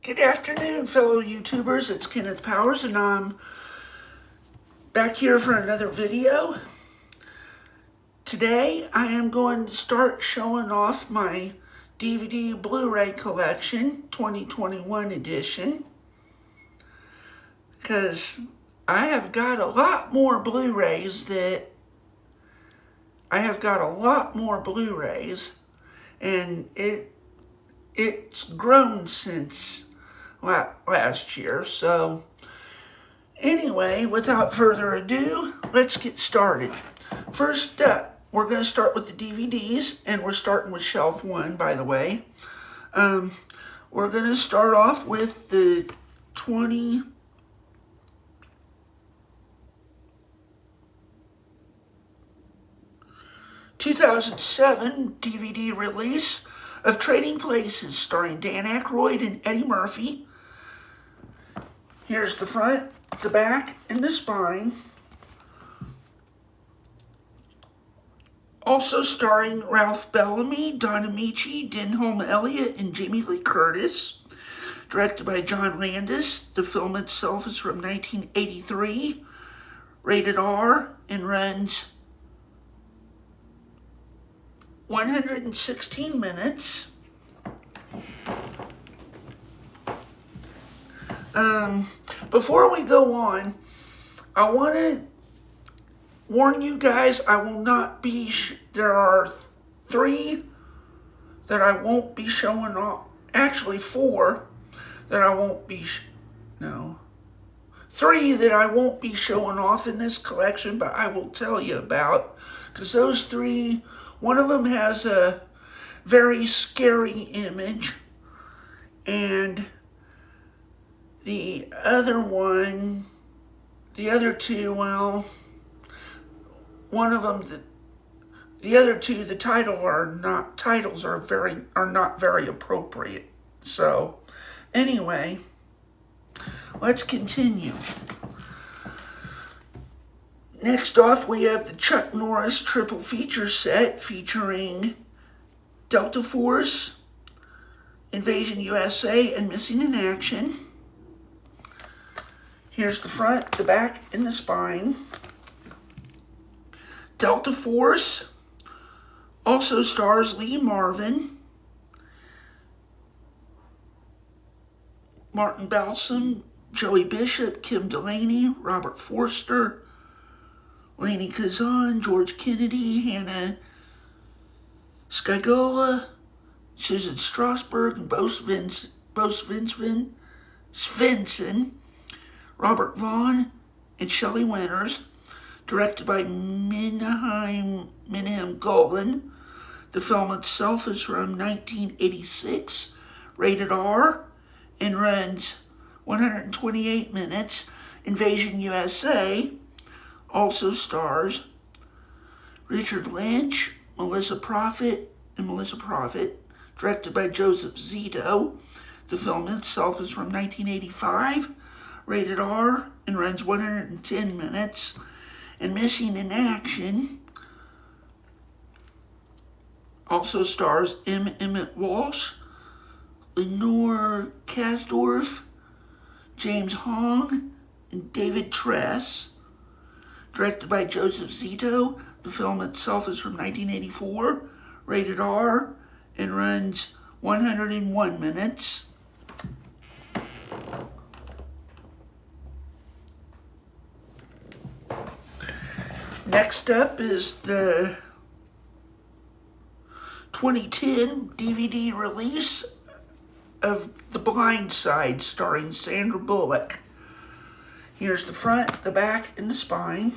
Good afternoon, fellow YouTubers. It's Kenneth Powers, and I'm back here for another video. Today, I am going to start showing off my DVD Blu-ray collection, 2021 edition, because I have got a lot more Blu-rays and it's grown since last year. So anyway, without further ado, let's get started. First up, we're going to start with the DVDs, and we're starting with shelf 1, by the way. We're going to start off with the 2007 DVD release of Trading Places, starring Dan Aykroyd and Eddie Murphy. Here's the front, the back, and the spine. Also starring Ralph Bellamy, Don Amici, Denholm Elliott, and Jamie Lee Curtis. Directed by John Landis. The film itself is from 1983, rated R, and runs 116 minutes. Before we go on, I want to warn you guys, I will not be, there are 3 that I won't be showing off, actually 4 that I won't be, 3 that I won't be showing off in this collection, but I will tell you about, because those 3, one of them has a very scary image, and the other 2, well, one of them, the other 2, the titles are not very appropriate. So, anyway, let's continue. Next off, we have the Chuck Norris triple feature set featuring Delta Force, Invasion USA, and Missing in Action. Here's the front, the back, and the spine. Delta Force also stars Lee Marvin, Martin Balsam, Joey Bishop, Kim Delaney, Robert Forster, Lainie Kazan, George Kennedy, Hannah Skygola, Susan Strasberg, and Bo Svensson, Robert Vaughn, and Shelley Winters. Directed by Menahem Golan. The film itself is from 1986, rated R, and runs 128 minutes. Invasion USA also stars Richard Lynch, Melissa Prophet, directed by Joseph Zito. The film itself is from 1985, rated R, and runs 110 minutes. And Missing in Action also stars Emmett Walsh, Lenore Kasdorf, James Hong, and David Tress. Directed by Joseph Zito. The film itself is from 1984, rated R, and runs 101 minutes. Next up is the 2010 DVD release of The Blind Side, starring Sandra Bullock. Here's the front, the back, and the spine.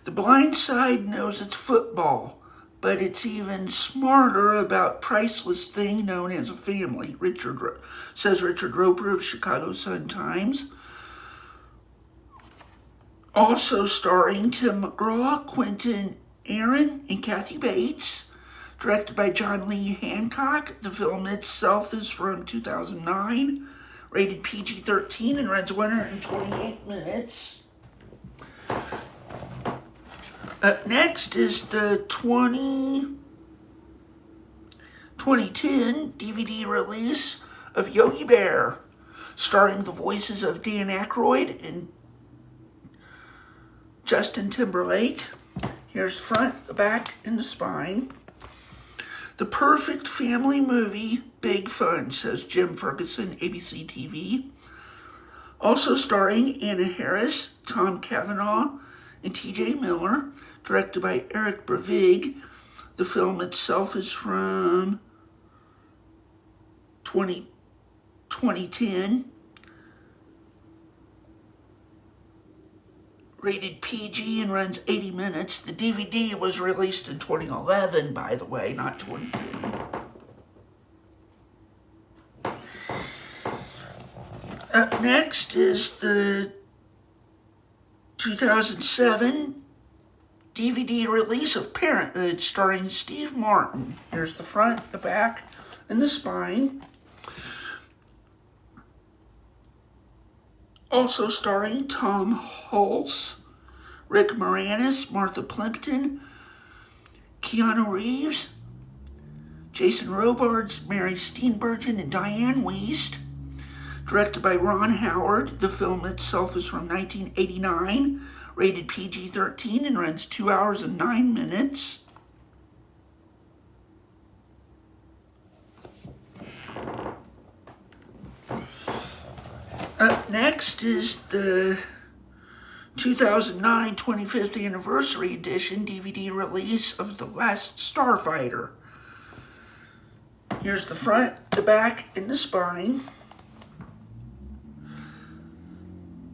The Blind Side knows it's football, but it's even smarter about priceless thing known as a family, says Richard Roper of Chicago Sun-Times. Also starring Tim McGraw, Quentin Aaron, and Kathy Bates. Directed by John Lee Hancock. The film itself is from 2009, rated PG-13, and runs 128 minutes. Up next is the 2010 DVD release of Yogi Bear, starring the voices of Dan Aykroyd and Justin Timberlake. Here's the front, the back, and the spine. The perfect family movie, big fun, says Jim Ferguson, ABC TV. Also starring Anna Harris, Tom Cavanaugh, and T.J. Miller, directed by Eric Bravig. The film itself is from 2010. Rated PG and runs 80 minutes. The DVD was released in 2011, by the way, not 2010. Up next is the 2007 DVD release of Parenthood, starring Steve Martin. Here's the front, the back, and the spine. Also starring Tom Hulse, Rick Moranis, Martha Plimpton, Keanu Reeves, Jason Robards, Mary Steenburgen, and Diane Wiest. Directed by Ron Howard. The film itself is from 1989, rated PG-13, and runs 2 hours and 9 minutes. Up next is the 2009 25th Anniversary Edition DVD release of The Last Starfighter. Here's the front, the back, and the spine.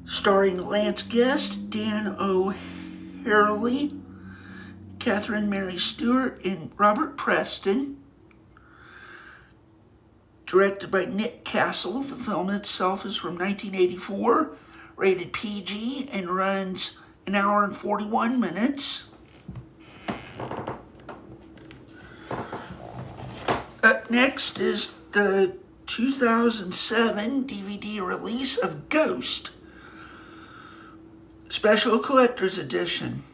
Starring Lance Guest, Dan O'Harley, Catherine Mary Stewart, and Robert Preston. Directed by Nick Castle. The film itself is from 1984, rated PG, and runs 1 hour and 41 minutes. Up next is the 2007 DVD release of Ghost, Special Collector's Edition,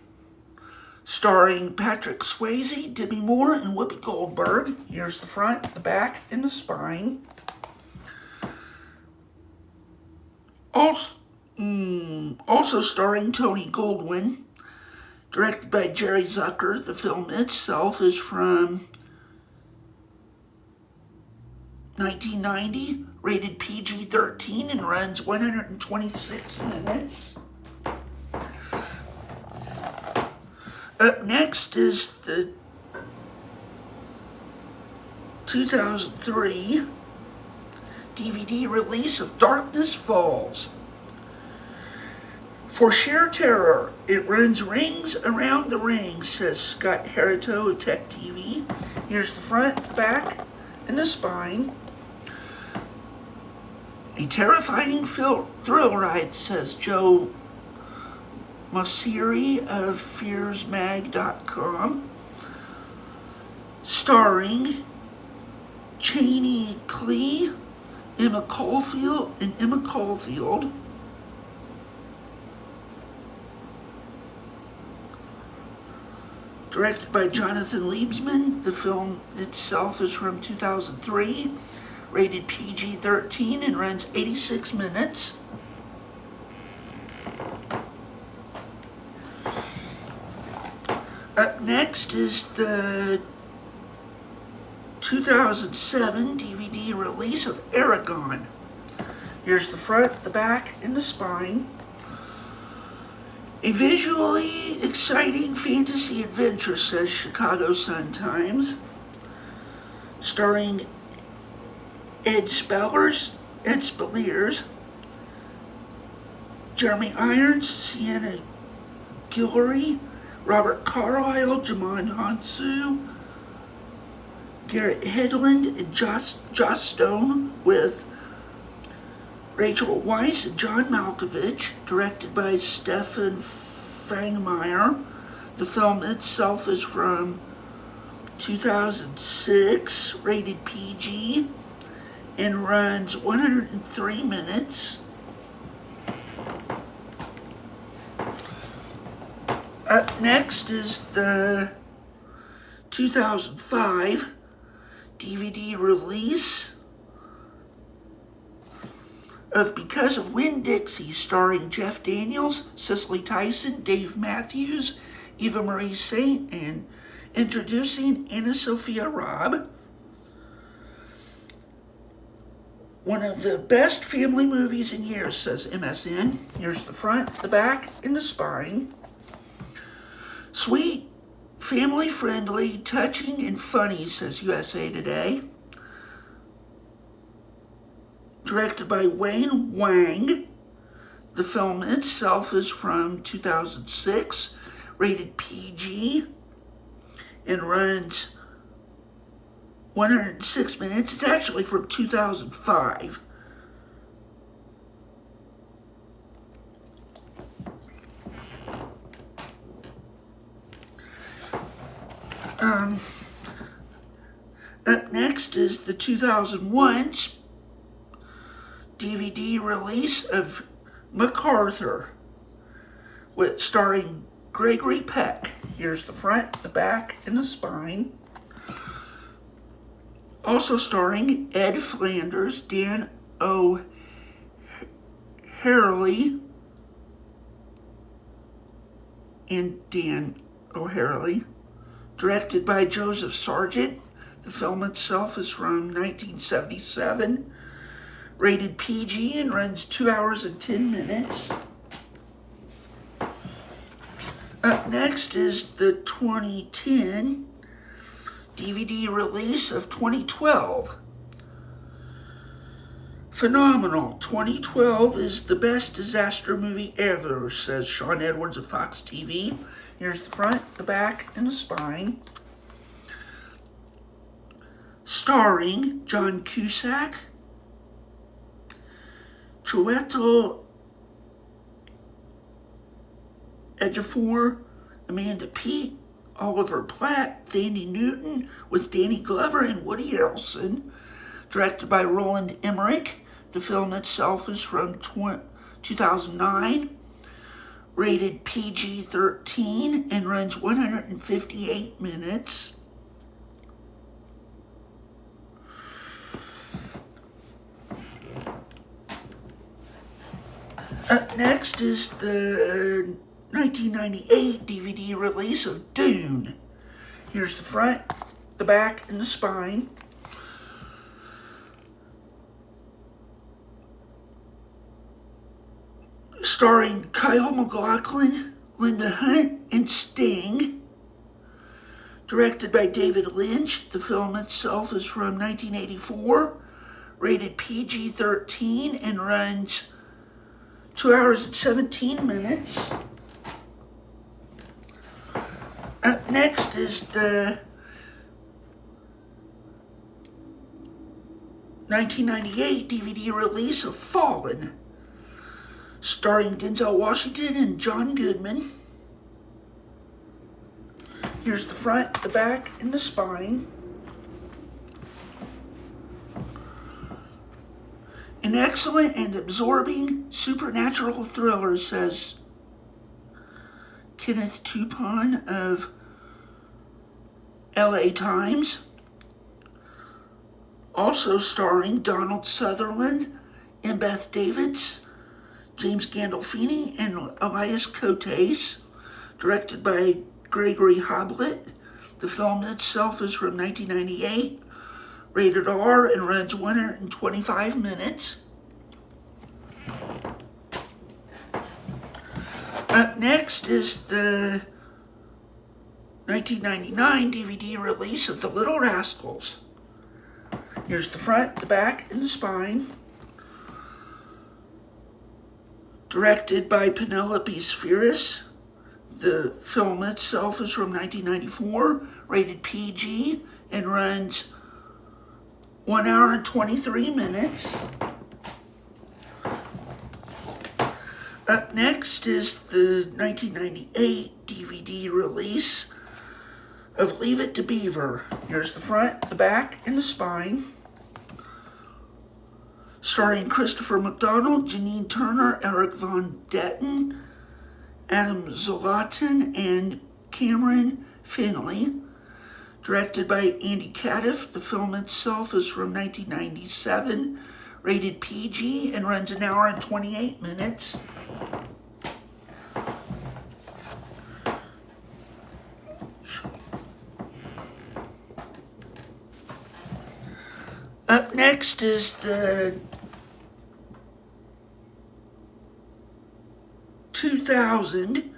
starring Patrick Swayze, Demi Moore, and Whoopi Goldberg. Here's the front, the back, and the spine. Also starring Tony Goldwyn, directed by Jerry Zucker. The film itself is from 1990, rated PG-13, and runs 126 minutes. Up next is the 2003 DVD release of Darkness Falls. For sheer terror, it runs rings around the rings, says Scott Harito of Tech TV. Here's the front, the back, and the spine. A terrifying thrill ride, says Joe Mosseri of FearsMag.com, starring Cheney Klee, Emma Caulfield. Directed by Jonathan Liebsman. The film itself is from 2003, rated PG-13, and runs 86 minutes. Up next is the 2007 DVD release of Aragon. Here's the front, the back, and the spine. A visually exciting fantasy adventure, says Chicago Sun-Times, starring Ed Speleers, Jeremy Irons, Sienna Guillory, Robert Carlyle, Jamon Hansu, Garrett Hedlund, and Joss Stone, with Rachel Weisz and John Malkovich, directed by Stefan Fangmeyer. The film itself is from 2006, rated PG, and runs 103 minutes. Up next is the 2005 DVD release of Because of Winn-Dixie, starring Jeff Daniels, Cicely Tyson, Dave Matthews, Eva Marie Saint, and introducing Anna Sophia Robb. One of the best family movies in years, says MSN. Here's the front, the back, and the spine. Sweet, family-friendly, touching, and funny, says USA Today. Directed by Wayne Wang. The film itself is from 2006, rated PG, and runs 106 minutes. It's actually from 2005. Up next is the 2001 DVD release of MacArthur, starring Gregory Peck. Here's the front, the back, and the spine. Also starring Ed Flanders, Dan O'Harley, directed by Joseph Sargent. The film itself is from 1977, rated PG, and runs 2 hours and 10 minutes. Up next is the 2010 DVD release of 2012. Phenomenal. 2012 is the best disaster movie ever, says Sean Edwards of Fox TV. Here's the front, the back, and the spine. Starring John Cusack, Chiwetel Ejiofor, Amanda Peet, Oliver Platt, Thandie Newton, with Danny Glover and Woody Harrelson. Directed by Roland Emmerich. The film itself is from 2009, rated PG-13, and runs 158 minutes. Up next is the 1998 DVD release of Dune. Here's the front, the back, and the spine. Starring Kyle MacLachlan, Linda Hunt, and Sting. Directed by David Lynch. The film itself is from 1984, rated PG-13, and runs 2 hours and 17 minutes. Up next is the 1998 DVD release of Fallen, starring Denzel Washington and John Goodman. Here's the front, the back, and the spine. An excellent and absorbing supernatural thriller, says Kenneth Tupon of LA Times. Also starring Donald Sutherland and Beth Davids, James Gandolfini, and Elias Koteas. Directed by Gregory Hoblit. The film itself is from 1998, rated R, and runs 125 minutes. Up next is the 1999 DVD release of The Little Rascals. Here's the front, the back, and the spine. Directed by Penelope Spheris. The film itself is from 1994, rated PG, and runs 1 hour and 23 minutes. Up next is the 1998 DVD release of Leave It to Beaver. Here's the front, the back, and the spine. Starring Christopher McDonald, Janine Turner, Eric Von Detten, Adam Zlatan, and Cameron Finley. Directed by Andy Cadiff. The film itself is from 1997, rated PG, and runs an hour and 28 minutes. Up next is the 2000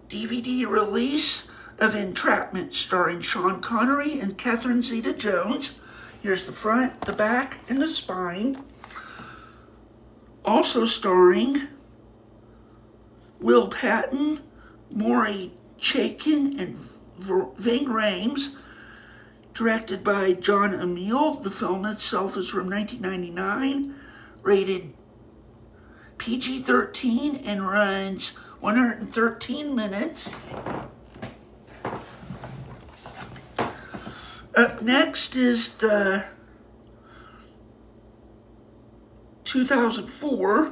DVD release of Entrapment, starring Sean Connery and Catherine Zeta-Jones. Here's the front, the back, and the spine. Also starring Will Patton, Maury Chaykin, and Ving Rhames. Directed by John Emile. The film itself is from 1999, rated PG-13, and runs 113 minutes. Up next is the 2004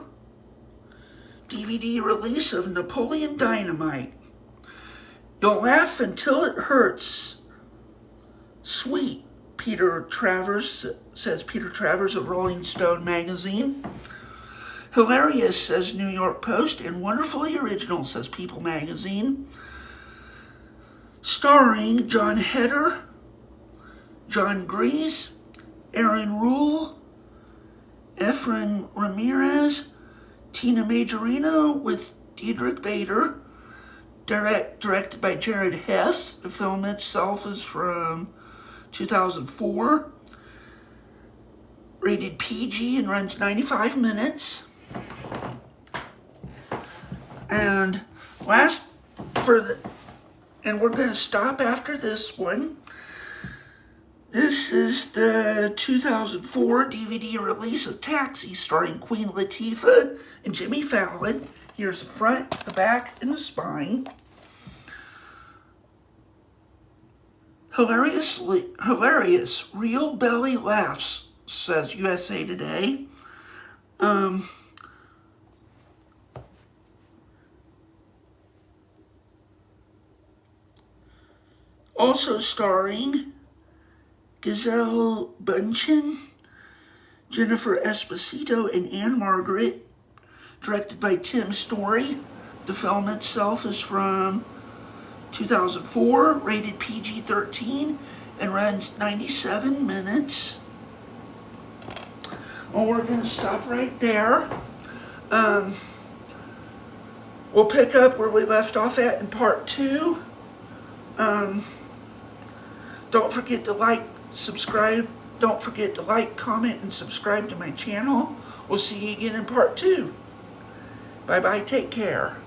DVD release of Napoleon Dynamite. You'll laugh until it hurts. Sweet, Peter Travers, says Peter Travers of Rolling Stone magazine. Hilarious, says New York Post, and wonderfully original, says People magazine. Starring John Heder, John Grease, Aaron Rule, Efren Ramirez, Tina Majorino with Diedrich Bader. Directed by Jared Hess. The film itself is from 2004, rated PG, and runs 95 minutes. And we're going to stop after this one. This is the 2004 DVD release of Taxi, starring Queen Latifah and Jimmy Fallon. Here's the front, the back, and the spine. Hilarious, real belly laughs, says USA Today. Also starring Gisele Bündchen, Jennifer Esposito, and Anne Margaret. Directed by Tim Story. The film itself is from 2004, rated PG-13, and runs 97 minutes. Well, we're going to stop right there. We'll pick up where we left off at in part 2. Don't forget to subscribe. Don't forget to like, comment, and subscribe to my channel. We'll see you again in part 2. Bye-bye. Take care.